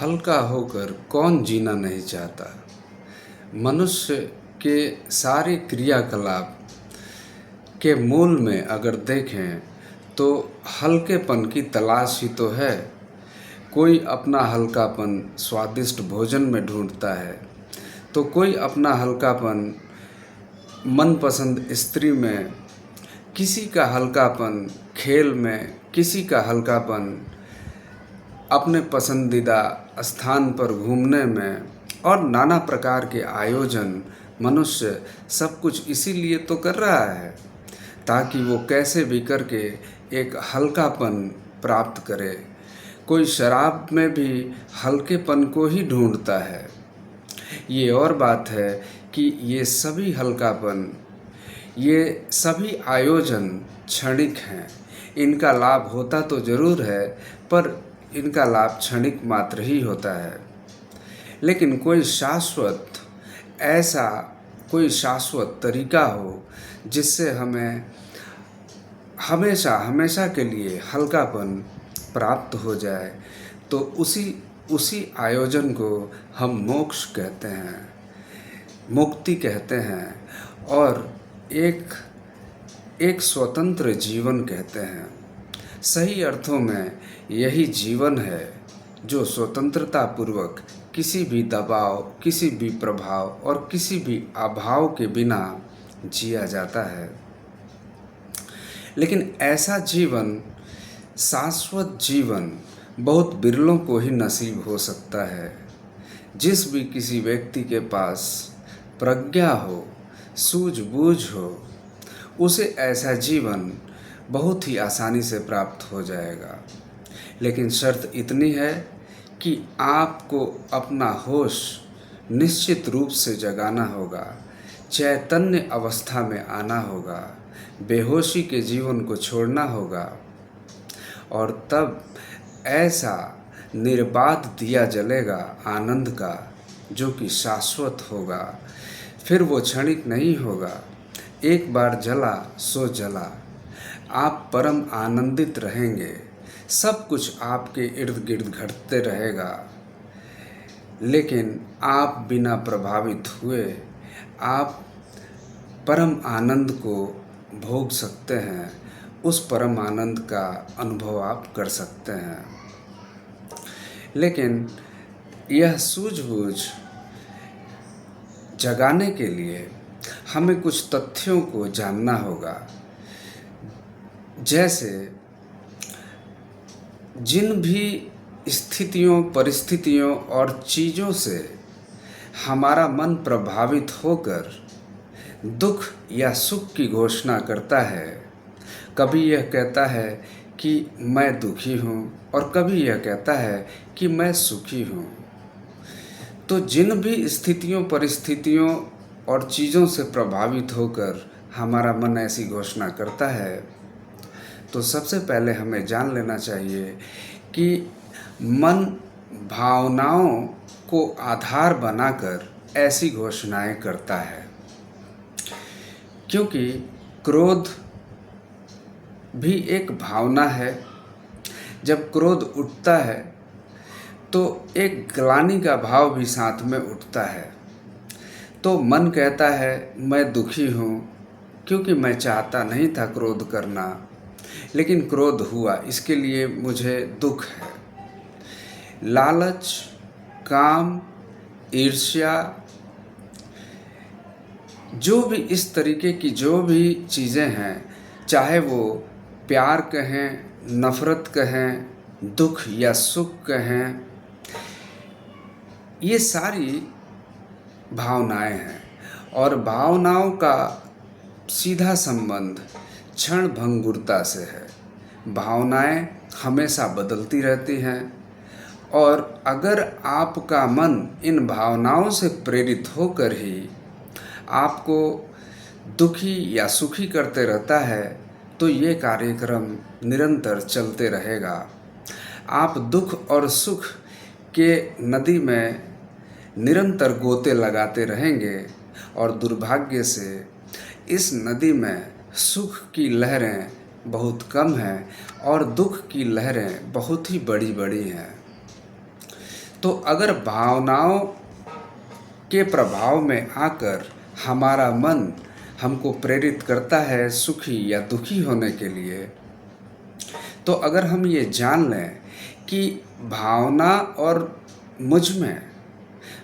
हल्का होकर कौन जीना नहीं चाहता। मनुष्य के सारे क्रियाकलाप के मूल में अगर देखें तो हल्केपन की तलाश ही तो है। कोई अपना हल्कापन स्वादिष्ट भोजन में ढूंढता है, तो कोई अपना हल्कापन मनपसंद स्त्री में, किसी का हल्कापन खेल में, किसी का हल्कापन अपने पसंदीदा स्थान पर घूमने में, और नाना प्रकार के आयोजन मनुष्य सब कुछ इसीलिए तो कर रहा है ताकि वो कैसे भी करके एक हल्कापन प्राप्त करे। कोई शराब में भी हल्केपन को ही ढूंढता है। ये और बात है कि ये सभी हल्कापन, ये सभी आयोजन क्षणिक हैं। इनका लाभ होता तो ज़रूर है, पर इनका लाभ क्षणिक मात्र ही होता है। लेकिन कोई शाश्वत तरीका हो जिससे हमें हमेशा हमेशा के लिए हल्कापन प्राप्त हो जाए, तो उसी आयोजन को हम मोक्ष कहते हैं, मुक्ति कहते हैं, और एक स्वतंत्र जीवन कहते हैं। सही अर्थों में यही जीवन है जो स्वतंत्रता पूर्वक किसी भी दबाव, किसी भी प्रभाव और किसी भी अभाव के बिना जिया जाता है। लेकिन ऐसा जीवन, शाश्वत जीवन बहुत बिरलों को ही नसीब हो सकता है। जिस भी किसी व्यक्ति के पास प्रज्ञा हो, सूझबूझ हो, उसे ऐसा जीवन बहुत ही आसानी से प्राप्त हो जाएगा। लेकिन शर्त इतनी है कि आपको अपना होश निश्चित रूप से जगाना होगा, चैतन्य अवस्था में आना होगा, बेहोशी के जीवन को छोड़ना होगा, और तब ऐसा निर्बाध दिया जलेगा आनंद का, जो कि शाश्वत होगा। फिर वो क्षणिक नहीं होगा। एक बार जला सो जला। आप परम आनंदित रहेंगे। सब कुछ आपके इर्द गिर्द घटते रहेगा, लेकिन आप बिना प्रभावित हुए आप परम आनंद को भोग सकते हैं। उस परम आनंद का अनुभव आप कर सकते हैं। लेकिन यह सूझबूझ जगाने के लिए हमें कुछ तथ्यों को जानना होगा। जैसे जिन भी स्थितियों, परिस्थितियों और चीज़ों से हमारा मन प्रभावित होकर दुख या सुख की घोषणा करता है, कभी यह कहता है कि मैं दुखी हूँ और कभी यह कहता है कि मैं सुखी हूँ। तो जिन भी स्थितियों, परिस्थितियों और चीज़ों से प्रभावित होकर हमारा मन ऐसी घोषणा करता है, तो सबसे पहले हमें जान लेना चाहिए कि मन भावनाओं को आधार बनाकर ऐसी घोषणाएं करता है। क्योंकि क्रोध भी एक भावना है। जब क्रोध उठता है तो एक ग्लानि का भाव भी साथ में उठता है। तो मन कहता है मैं दुखी हूँ, क्योंकि मैं चाहता नहीं था क्रोध करना, लेकिन क्रोध हुआ, इसके लिए मुझे दुख है। लालच, काम, ईर्ष्या, जो भी इस तरीके की जो भी चीज़ें हैं, चाहे वो प्यार कहें, नफ़रत कहें, दुख या सुख कहें, ये सारी भावनाएं हैं। और भावनाओं का सीधा संबंध क्षण भंगुरता से है। भावनाएं हमेशा बदलती रहती हैं, और अगर आपका मन इन भावनाओं से प्रेरित होकर ही आपको दुखी या सुखी करते रहता है, तो ये कार्यक्रम निरंतर चलते रहेगा। आप दुख और सुख के नदी में निरंतर गोते लगाते रहेंगे, और दुर्भाग्य से इस नदी में सुख की लहरें बहुत कम हैं और दुख की लहरें बहुत ही बड़ी बड़ी हैं। तो अगर भावनाओं के प्रभाव में आकर हमारा मन हमको प्रेरित करता है सुखी या दुखी होने के लिए, तो अगर हम ये जान लें कि भावना और मुझ में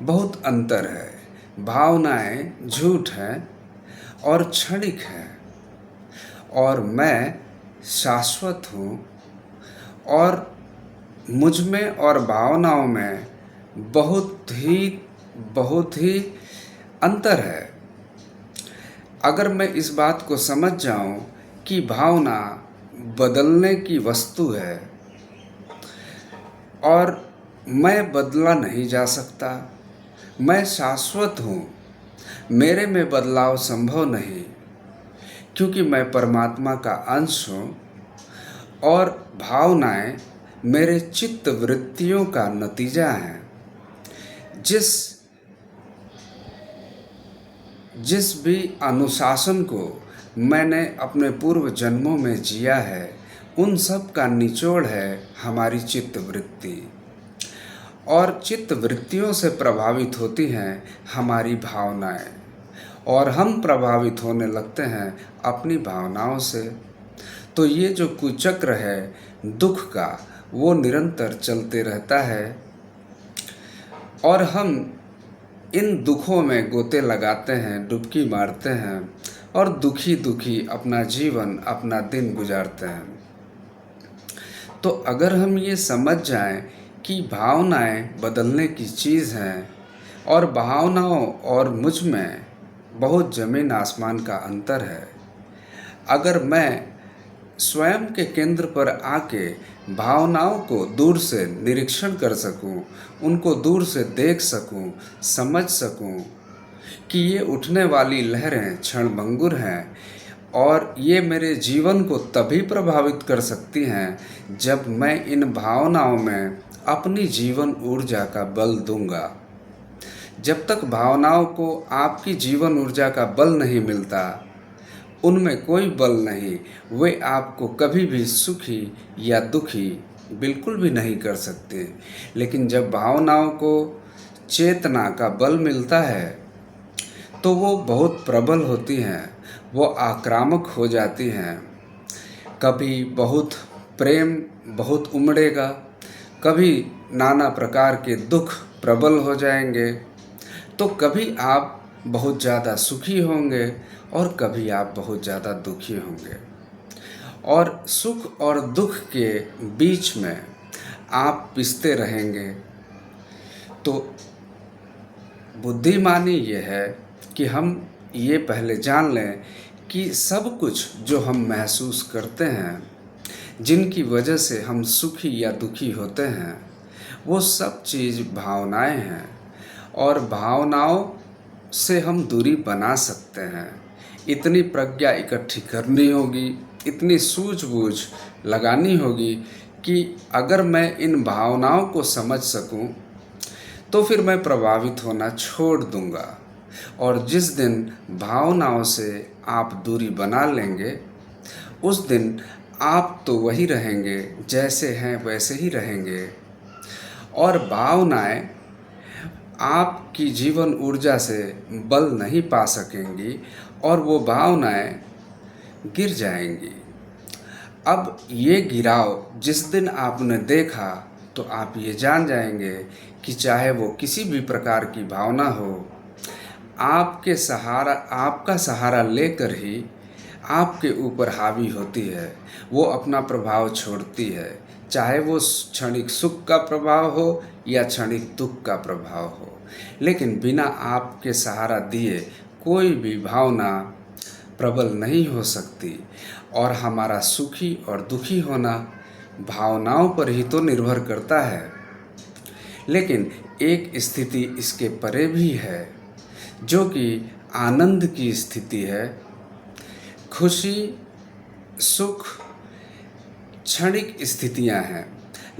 बहुत अंतर है, भावनाएं झूठ हैं और क्षणिक हैं और मैं शाश्वत हूँ, और मुझ में और भावनाओं में बहुत ही अंतर है। अगर मैं इस बात को समझ जाऊं कि भावना बदलने की वस्तु है और मैं बदला नहीं जा सकता, मैं शाश्वत हूँ, मेरे में बदलाव संभव नहीं, क्योंकि मैं परमात्मा का अंश हूँ और भावनाएं मेरे चित्त वृत्तियों का नतीजा हैं। जिस भी अनुशासन को मैंने अपने पूर्व जन्मों में जिया है, उन सब का निचोड़ है हमारी चित्त वृत्ति, और चित्त वृत्तियों से प्रभावित होती हैं हमारी भावनाएं, और हम प्रभावित होने लगते हैं अपनी भावनाओं से। तो ये जो कुचक्र है दुख का, वो निरंतर चलते रहता है और हम इन दुखों में गोते लगाते हैं, डुबकी मारते हैं और दुखी दुखी अपना जीवन, अपना दिन गुजारते हैं। तो अगर हम ये समझ जाएं कि भावनाएं बदलने की चीज़ हैं और भावनाओं और मुझ में बहुत ज़मीन आसमान का अंतर है, अगर मैं स्वयं के केंद्र पर आके भावनाओं को दूर से निरीक्षण कर सकूं, उनको दूर से देख सकूं, समझ सकूं कि ये उठने वाली लहरें क्षणभंगुर हैं और ये मेरे जीवन को तभी प्रभावित कर सकती हैं जब मैं इन भावनाओं में अपनी जीवन ऊर्जा का बल दूंगा। जब तक भावनाओं को आपकी जीवन ऊर्जा का बल नहीं मिलता, उनमें कोई बल नहीं, वे आपको कभी भी सुखी या दुखी बिल्कुल भी नहीं कर सकते। लेकिन जब भावनाओं को चेतना का बल मिलता है तो वो बहुत प्रबल होती हैं, वो आक्रामक हो जाती हैं। कभी बहुत प्रेम बहुत उमड़ेगा, कभी नाना प्रकार के दुख प्रबल हो जाएंगे, तो कभी आप बहुत ज़्यादा सुखी होंगे और कभी आप बहुत ज़्यादा दुखी होंगे, और सुख और दुख के बीच में आप पिसते रहेंगे। तो बुद्धिमानी ये है कि हम ये पहले जान लें कि सब कुछ जो हम महसूस करते हैं, जिनकी वजह से हम सुखी या दुखी होते हैं, वो सब चीज़ भावनाएं हैं और भावनाओं से हम दूरी बना सकते हैं। इतनी प्रज्ञा इकट्ठी करनी होगी, इतनी सूझबूझ लगानी होगी कि अगर मैं इन भावनाओं को समझ सकूं, तो फिर मैं प्रभावित होना छोड़ दूंगा, और जिस दिन भावनाओं से आप दूरी बना लेंगे, उस दिन आप तो वही रहेंगे, जैसे हैं वैसे ही रहेंगे, और भावनाएं आपकी जीवन ऊर्जा से बल नहीं पा सकेंगी और वो भावनाएं गिर जाएंगी। अब ये गिराव जिस दिन आपने देखा, तो आप ये जान जाएंगे कि चाहे वो किसी भी प्रकार की भावना हो, आपका सहारा लेकर ही आपके ऊपर हावी होती है, वो अपना प्रभाव छोड़ती है, चाहे वो क्षणिक सुख का प्रभाव हो या क्षणिक दुख का प्रभाव हो। लेकिन बिना आपके सहारा दिए कोई भी भावना प्रबल नहीं हो सकती, और हमारा सुखी और दुखी होना भावनाओं पर ही तो निर्भर करता है। लेकिन एक स्थिति इसके परे भी है, जो कि आनंद की स्थिति है। खुशी सुख क्षणिक स्थितियां हैं,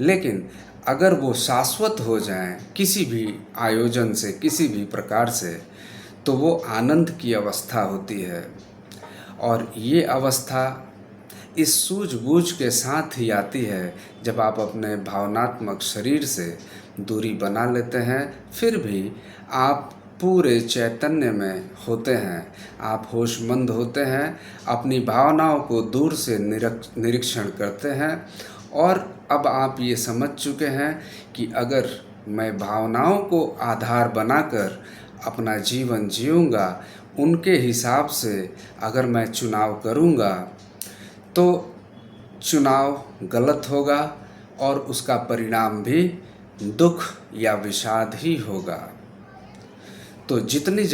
लेकिन अगर वो शाश्वत हो जाएं किसी भी आयोजन से, किसी भी प्रकार से, तो वो आनंद की अवस्था होती है। और ये अवस्था इस सूझबूझ के साथ ही आती है जब आप अपने भावनात्मक शरीर से दूरी बना लेते हैं। फिर भी आप पूरे चैतन्य में होते हैं, आप होशमंद होते हैं, अपनी भावनाओं को दूर से निरीक्षण करते हैं और अब आप ये समझ चुके हैं कि अगर मैं भावनाओं को आधार बनाकर अपना जीवन जीऊँगा, उनके हिसाब से अगर मैं चुनाव करूँगा तो चुनाव गलत होगा और उसका परिणाम भी दुख या विषाद ही होगा। तो जितनी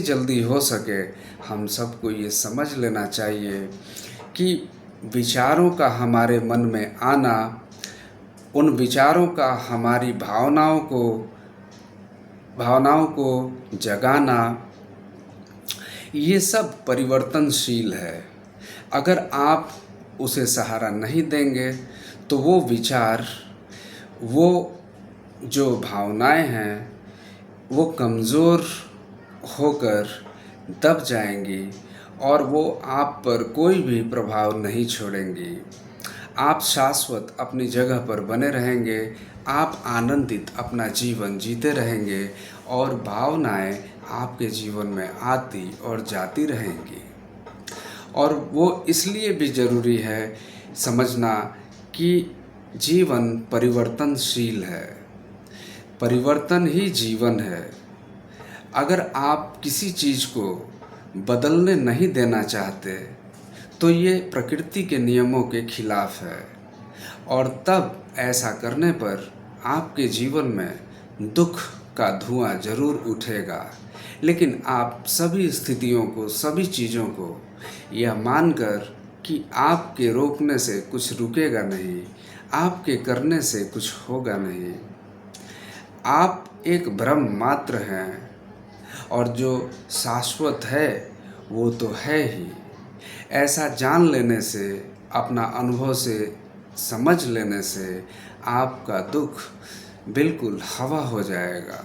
जल्दी हो सके हम सबको ये समझ लेना चाहिए कि विचारों का हमारे मन में आना, उन विचारों का हमारी भावनाओं को जगाना, ये सब परिवर्तनशील है। अगर आप उसे सहारा नहीं देंगे तो वो विचार, वो जो भावनाएं हैं, वो कमज़ोर होकर दब जाएंगी और वो आप पर कोई भी प्रभाव नहीं छोड़ेंगी। आप शाश्वत अपनी जगह पर बने रहेंगे, आप आनंदित अपना जीवन जीते रहेंगे और भावनाएं आपके जीवन में आती और जाती रहेंगी। और वो इसलिए भी ज़रूरी है समझना कि जीवन परिवर्तनशील है, परिवर्तन ही जीवन है। अगर आप किसी चीज़ को बदलने नहीं देना चाहते तो ये प्रकृति के नियमों के खिलाफ है और तब ऐसा करने पर आपके जीवन में दुख का धुआं ज़रूर उठेगा। लेकिन आप सभी स्थितियों को, सभी चीज़ों को यह मानकर कि आपके रोकने से कुछ रुकेगा नहीं, आपके करने से कुछ होगा नहीं, आप एक भ्रम मात्र हैं और जो शाश्वत है वो तो है ही। ऐसा जान लेने से, अपना अनुभव से समझ लेने से आपका दुख बिल्कुल हवा हो जाएगा।